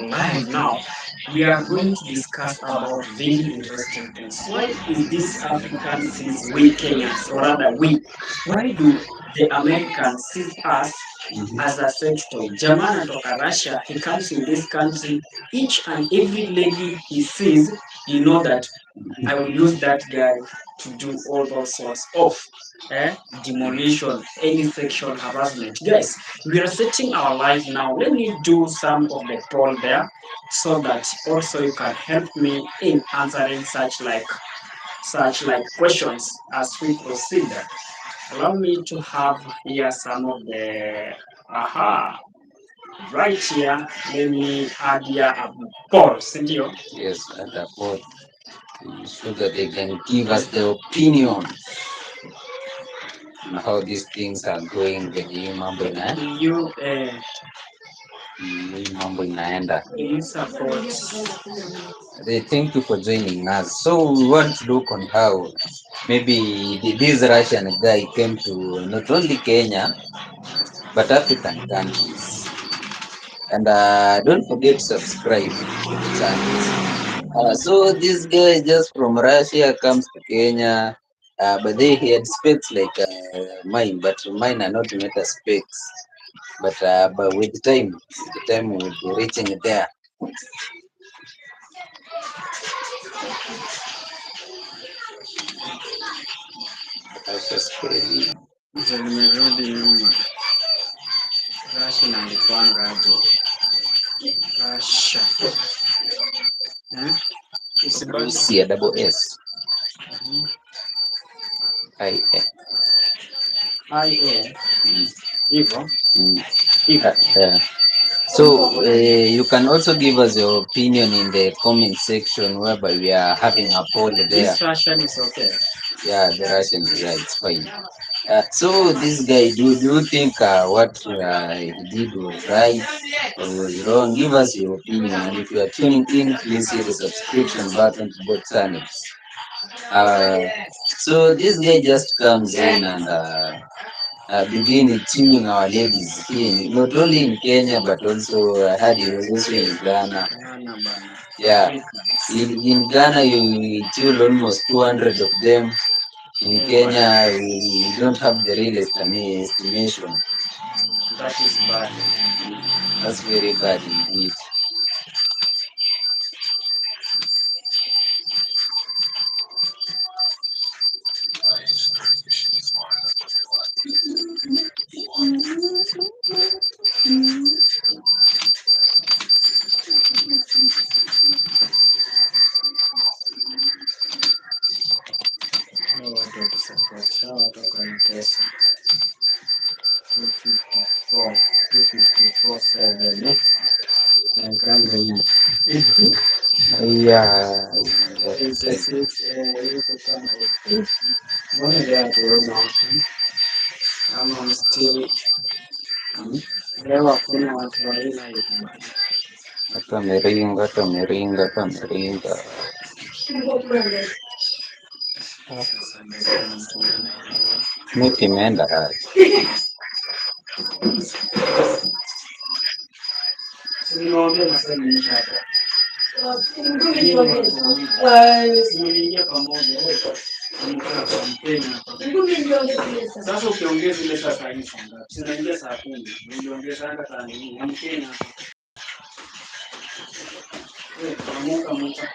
live now. We are going to discuss about very interesting things. Why is this African sees we Kenyans, or rather we, why do the Americans see us as a sex toy? Jamaa anatoka Russia, he comes in this country, each and every lady he sees, you know that I will use that guy to do all those sorts of demolition, any sexual harassment. Guys, we are setting our life now. Let me do some of the poll there so that also you can help me in answering such like questions as we proceed. Allow me to have here some of the right here. Let me add here a poll, Sindio. Yes, and about so that they can give us the opinion on how these things are going with hii mambo You hii mambo inaenda. you support. They thank you for joining us. So we want to look on how maybe this Russian guy came to not only Kenya but African countries. And don't forget to subscribe to the channels. So this guy just from Russia comes to Kenya, but they had specs like mine, but mine are not meta specs. But with the time we'll be reaching there. Russia spelling. Ndio nimerudi nyuma. Rashi nalipanga aje? Rasha. Isibaki. C double S I A. IA. Mm. Hivyo. Mm. Hivyo. So you can also give us your opinion in the comment section whereby we are having a poll there. This Russian is okay. Yeah, the Russian, yeah, it's fine. So this guy, do you think what he did was right or was wrong? Give us your opinion, and if you are tuning in, please hit the subscription button to both channels. Uh, so this guy just comes in and begin tuning our ladies here, not only in Kenya but also I heard he was also in Ghana. Yeah, in Ghana you tune almost 200 of them. In Kenya, we don't have the real estimation. That is bad. That's very bad indeed. Hawa watu wakisupport, hawa watu wako na pesa. 254, 254.7. Nankanga hii. Yeah. It's a 6, yuko kama mbona leo hatuona ama mstiri leo hakuna watu wa aina hiyo. Hata ameringa, hata ameringa, hata ameringa. Miti imeenda hadi. Niwaambie maswali nisha hapa. Simeingia pamoja. Sasa ukiongeza ile sasa hivi saa ngapi? Sinaingia saa 10. Niliongeza hata saa 4. Amkeni hapa. Amuka amuka.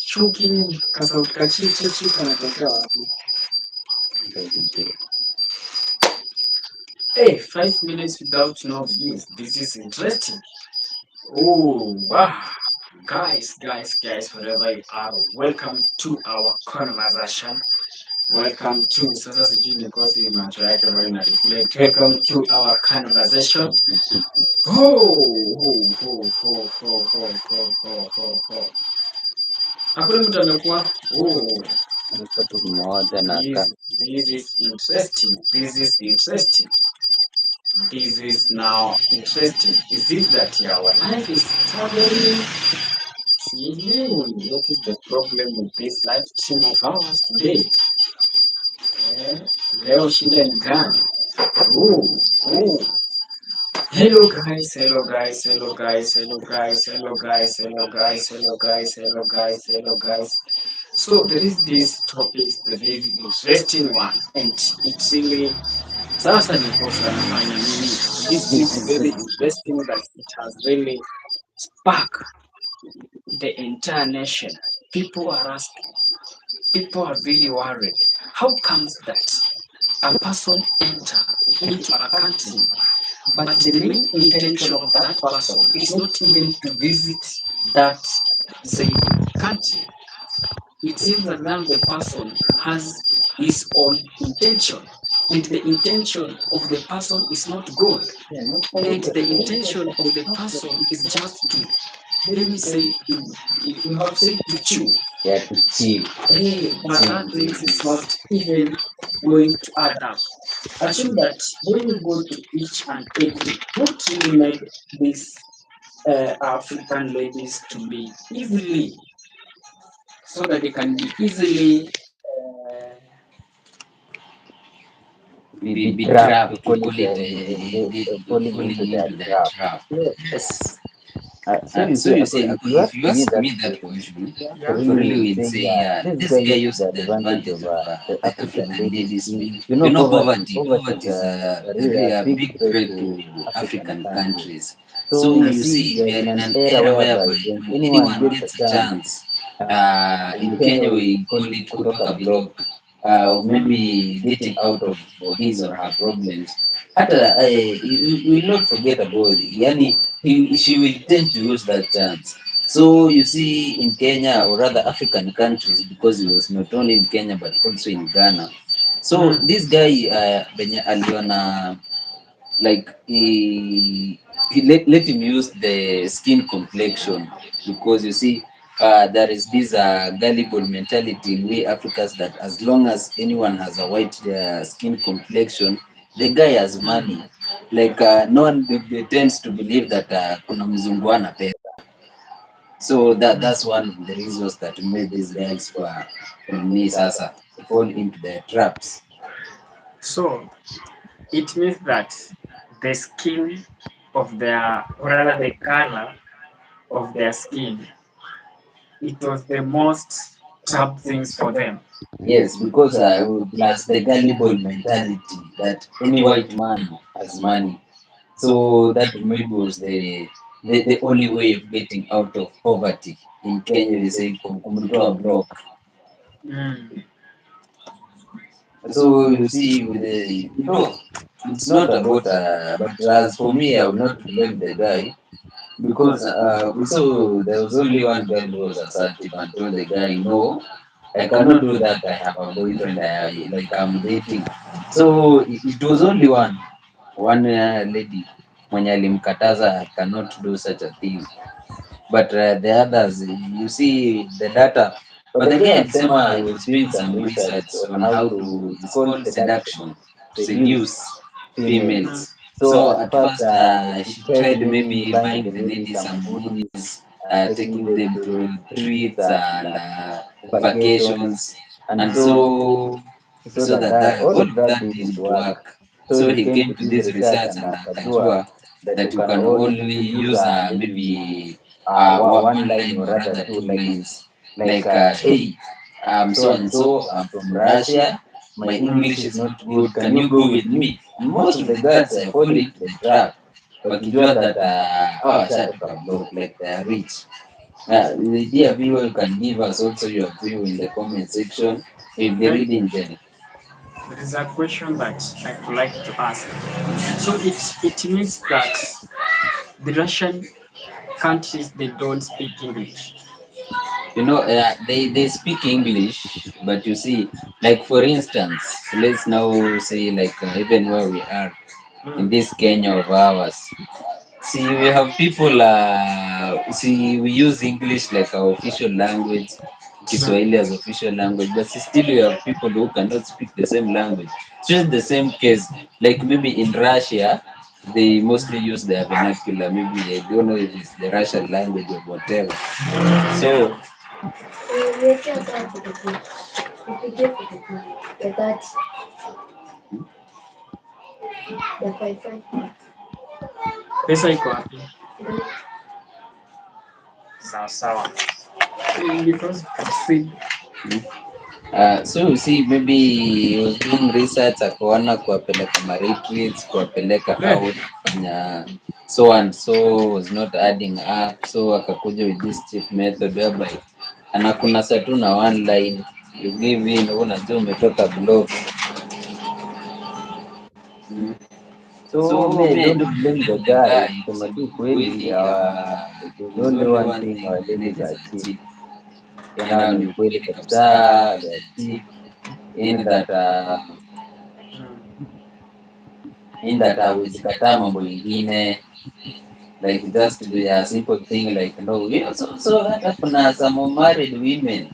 Chuki kasauti kachichi kanatokea wapi? Hey, 5 minutes without no views. This is interesting. Oh, wow. Guys, wherever you are, welcome to our conversation. Welcome to sasa sijui nikosi macho yake ambayo ina reflect. Welcome to our conversation. Ho. Hakuna mtu amekuwa. Mtoto mmoja na This is interesting. This is now interesting. Is it that our life is struggling? See, what is the problem with this live stream of ours today? Eh, leo shida ni gani? Oh, oh. Hello guys, hello guys, hello guys, hello guys, hello guys, hello guys, hello guys, hello guys, hello guys. So there is this topic, the very interesting one, and it's really sasa nikosa nafanya nini? This is very interesting that it has really sparked the entire nation. People are asking, people are really worried. How comes that a person enter into a country, but the main intention of that person is not even to visit that same country? It seems that now the person has his own intention, and the intention of the person is not good, and the intention of the person is just to, let me say, we have said to chew. yeah, to chill. Hey, but that things is not even going to add up. Assume that when you go to each and every, what really made these African ladies to be easily, so that they can be easily Be be trapped, trapped. we We call it, call it falling falling into into their their trap. trap. Yes. So you So see, you see, if you if ask you me ask that me that question, question, yeah, for for really real, we'd say, this guy uses the advantage of the African ladies. Poverty is a big threat to African countries. So you see, we are in an era whereby when anyone gets a chance, in Kenya we call it kutoka block, of maybe getting out of his or her problems. Hata you will not forget about it. Yani, she will tend to use that chance. So you see, in Kenya or rather African countries, because he was not only in Kenya but also in Ghana. So this guy Benya aliona, like let him use the skin complexion, because you see, there is this gullible mentality in we Africans that as long as anyone has a white skin complexion, the guy has money. Like no one they tends to believe that kuna mzungu ana pesa. So that's one of the reasons that made these guys for me sasa fall into their traps. so it means that the skin of their, or rather the color of their skin, it was the most top things for them. Yes, because plus the gullible mentality that any white man has money. So that maybe was the only way of getting out of poverty. In Kenya, they say kumrutoa block. Mm. So you see, with the it's not about. But as for me, I will not blame the guy, because we saw there was only one girl who was assertive and told the guy, "No, I cannot do that. I have a boyfriend. Like I'm dating." So it was only one lady mwenye alimkataza cannot do such a thing, but the others, you see the data. But the guy alisema he was doing some research on how to, it's called seduction, to seduce females. So at first she tried maybe buying the ladies some goodies, taking them to treats and vacations, and so he saw that all of that didn't work. So he came to this research and akajua that you can only use maybe one line or rather two lines, like hey, I'm so and so, I'm from Russia, my English is not good, can you go with me? Most of the guys fall into the trap wakijua that shatoka block, like they are rich. The dear viewer, you can give us also your view in the comment section. We'll be reading them. There is a question that I would like to ask. So it means that the Russian countries they don't speak English. They speak English, but you see, like for instance, let's now say like even where we are in Mm. this Kenya of ours. See, we have people. See, we use English like our official language, Kiswahili as official language, but still we have people who cannot speak the same language. It's just the same case. Like maybe in Russia, they mostly use their vernacular. Maybe I don't know if it's the Russian language or whatever. Yeah. So Pesa iko wapi? Sawa sawa. Because see, So you see, maybe he was doing research akaona kuwapeleka retreats, kuwapeleka eh, out kufanya so and so was not adding up, so akakuja with this cheap method whereby anakunasa tu na one line, you give in, unajua umetoka block. Mm. So me I so me I don't don't blame the blame the guy, guy. msema tu Kusema tu kweli, kweli, there's there's only only one one thing thing our our ladies ladies are are cheap. cheap. Tena Tena ni ni ukweli ukweli kabisa, kabisa, they are they cheap are cheap. in In that that hawezi kataa mambo ingine, like just be a simple thing like no, so hata kuna some married women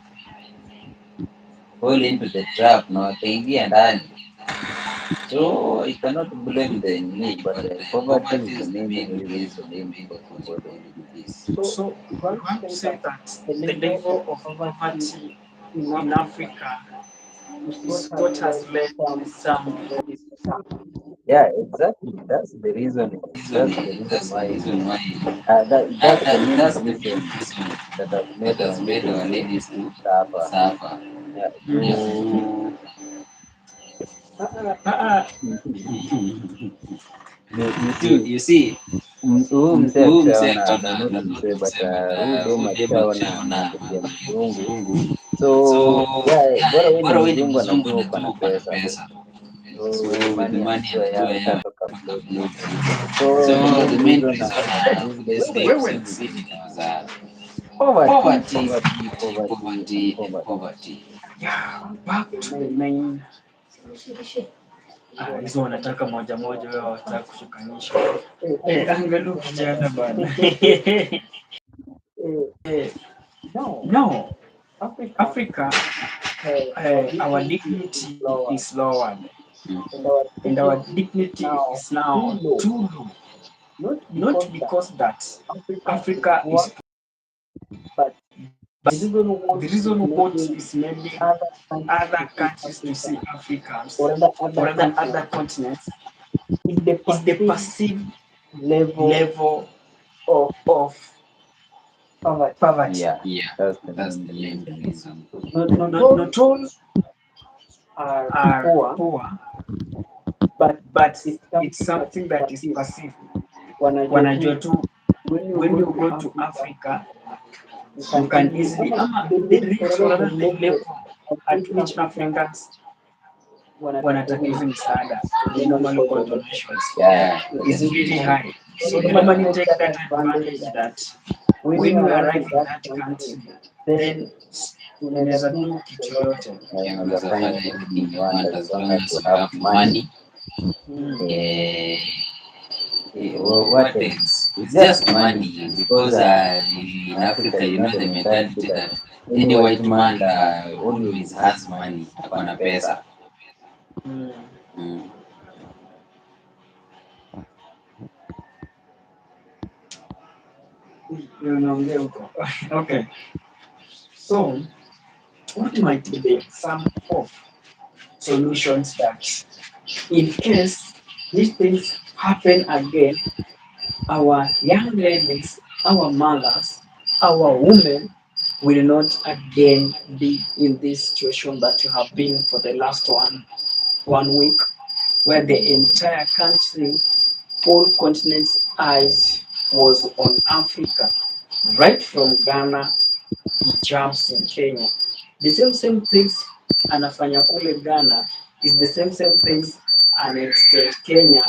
fall into the trap na wakaingia ndani. So I cannot blame the me, but poverty is the main reason for somebody to do this. So you want to say that the level of poverty in Africa is what has led to some. Yeah, exactly. That's the reason That's the why. reason why. That's the main That's the reason main reason that has that made our has made ladies our to ladies to suffer. suffer. Yeah. Yeah. You see, You see, huyu mzee huu mzee akishaona no, akaona not na mzee, not but mzee, but huyu demu huyu demu akishaona akishaona mambo ya mambo ya mzungu. mzungu. So So yeah, bora yeah, wewe ni bora wewe ni mzungu, mzungu anajua uko na anajua uko na pesa. pesa. So So with the with the money money anajua anajua ya ya utatoka kutoka block block easy. hivi. So the So the main main reason reason these guys these will guys will exceed exceed in it was poverty, poverty, poverty, poverty, and poverty, and poverty. poverty. Yeah, back to the main. Hizo wanataka moja moja, wewe wataka kushukanisha. Angalau kijana bana. No, Africa, our dignity is lowered, and our dignity is now too low. Not because that Africa is, but the reason what is making other countries to see Africans or other continents is the perceived level of poverty. Yeah, Yeah, that's the that's main the main reason. reason. Not all are poor, but it's something that is perceived. Wanajua tu when you go to Africa, you can easily, the rich or rather the level at which Africans wanataka hizi msaada, they normally call donations, Yeah, is really high. So they normally take that advantage that when you arrive in that country, then unaweza do kitu yoyote. Yeah, unaweza unaweza fanya fanya anything anything you you want want as as long long as you as you have have money. money. Eh, what What else? else? It's It's just just money money because because in in Africa, Africa, you you know know the the mentality mentality that that any any white white man man always always has has money, money, ako ako na na pesa. pesa. Mm. Unaongea huko. Okay. So, what might be some of solutions that in case these things happen again, our young ladies, our mothers, our women will not again be in this situation that you have been for the last one week, where the entire country, all continents' eyes was on Africa, right from Ghana, he jumps in Kenya. The same things anafanya kule Ghana, is the same things anaexpect Kenya,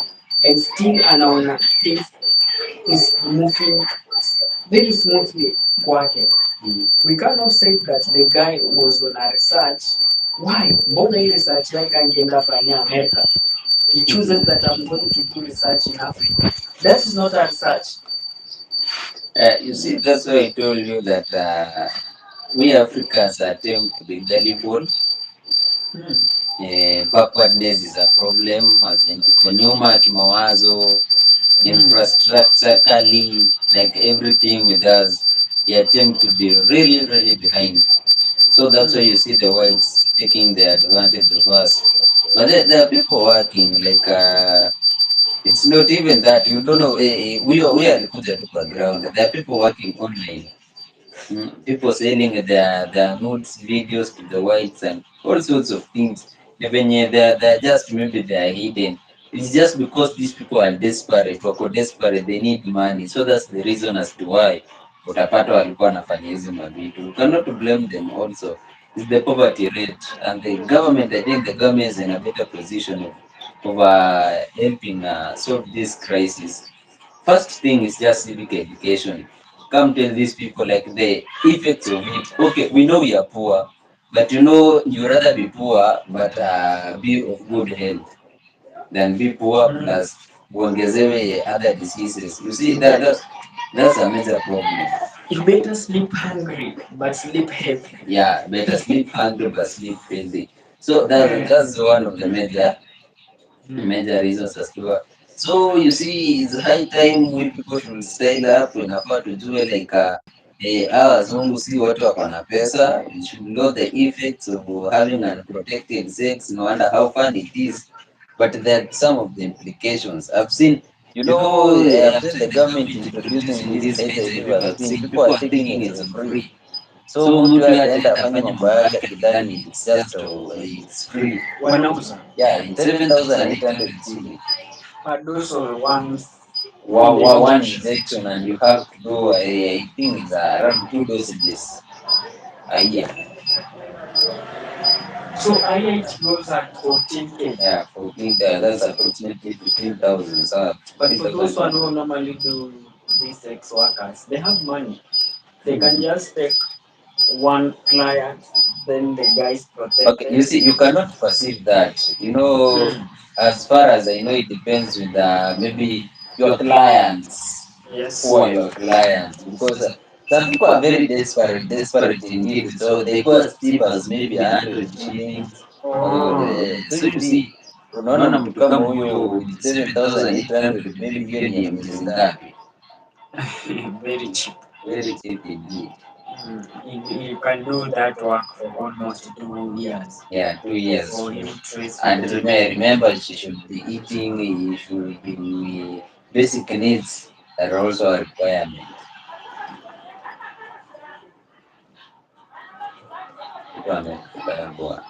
and still anaona things is moving very smoothly kwake. We cannot say that the guy was on a research. Why? Mbona hii research yake angeenda fanya America? He chooses that I'm going to do research in Africa. That is not a research. You see, that's why I told you that we Africans attempt to be gullible. Hmm. Backwardness is a problem, as in tuko nyuma kimawazo, Hmm. infrastructurally, like everything with us, we attempt to be really, really behind. So that's why you see the whites taking the advantage of us. But there are people working, like it's not even that, you don't know, we are alikuja tu kwa ground. There are people working online. People selling their nudes, videos to the whites and all sorts of things. Even they're just maybe they're hidden. It's just because these people are desperate, wako desperate, they need money. So that's the reason as to why utapata walikuwa wanafanya hizi mavitu. You cannot blame them also. It's the poverty rate. And the government, I think the government is in a better position of helping solve this crisis. First thing is just civic education. Come tell these people like the effects of it. Okay, we know we are poor, but you rather be poor but be of good health than be poor plus uongezewe other diseases. You see that's a major problem. You better sleep hungry, but sleep healthy. Yeah, better sleep hungry but sleep healthy. So that's one of the major reasons as to why. So you see, it's high time we people should style up. Inafaa tujue like hawa wazungu si watu wako na pesa. We should know the effects of having unprotected sex. No wonder how fun it is. But there are some of the implications. I've seen After the the government government introducing introducing this this HIV HIV vaccine. vaccine, People are people are taking taking it it free. free. So So mtu mtu yake yake ataenda ataenda afanye afanye mambo mambo yake yake akidhani akidhani it's it's just just it's it's free. free. Wanauza. Yeah, Yeah, it's it's 7,800 7,800 shilling. shilling. A dose or One One injection, injection, and and you you have have to to do do I think it's around two dosages a year. So IH goes at 14K. Yeah, 14. That's approximately 15,000. So But for those 15,000. one who normally do these sex workers, they have money. They can Mhm. just take one client, then the guy is Okay, protected. you see, you cannot perceive that. As far as I know, it depends with maybe your clients. Yes. Who are your clients? Because some people are very desperate, desperate indeed. So they go as cheap as maybe 100 shillings. So So you you see, see, unaona unaona mtu mtu kama kama huyo huyo with with 7,800 7,800 maybe maybe hiyo hiyo ni ni ya ya miezi miezi ngapi? ngapi? Very cheap. Very cheap indeed. You can do that work for almost 2 years Yeah, 2 years. for him trace And you. remember, she should be eating, he should be basic needs are also a requirement. Mtu amekufa bwana.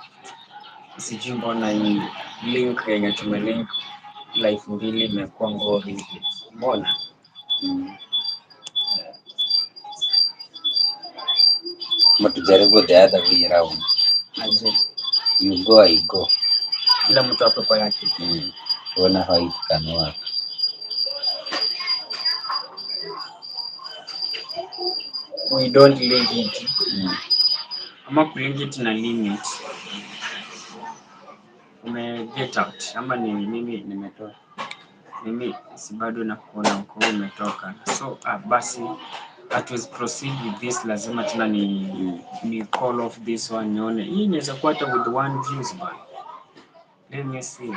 Sijui mbona hii link yenye tumelink life mbili imekuwa ngori hivi. Mbona? Mm. But tujaribu the other way around. Aje. You go, I go. Kila mtu ape kwa yake. Tuona how it can work. We don't link it. Mm. Ama kulink it na limit. Get out. Ama ni mimi nimetoka. Mimi si bado nakuona uko umetoka. So basi hatuwezi proceed with this, lazima tena ni call off this one nione. Hii inaweza kuwa hata with one views bana. Let me see.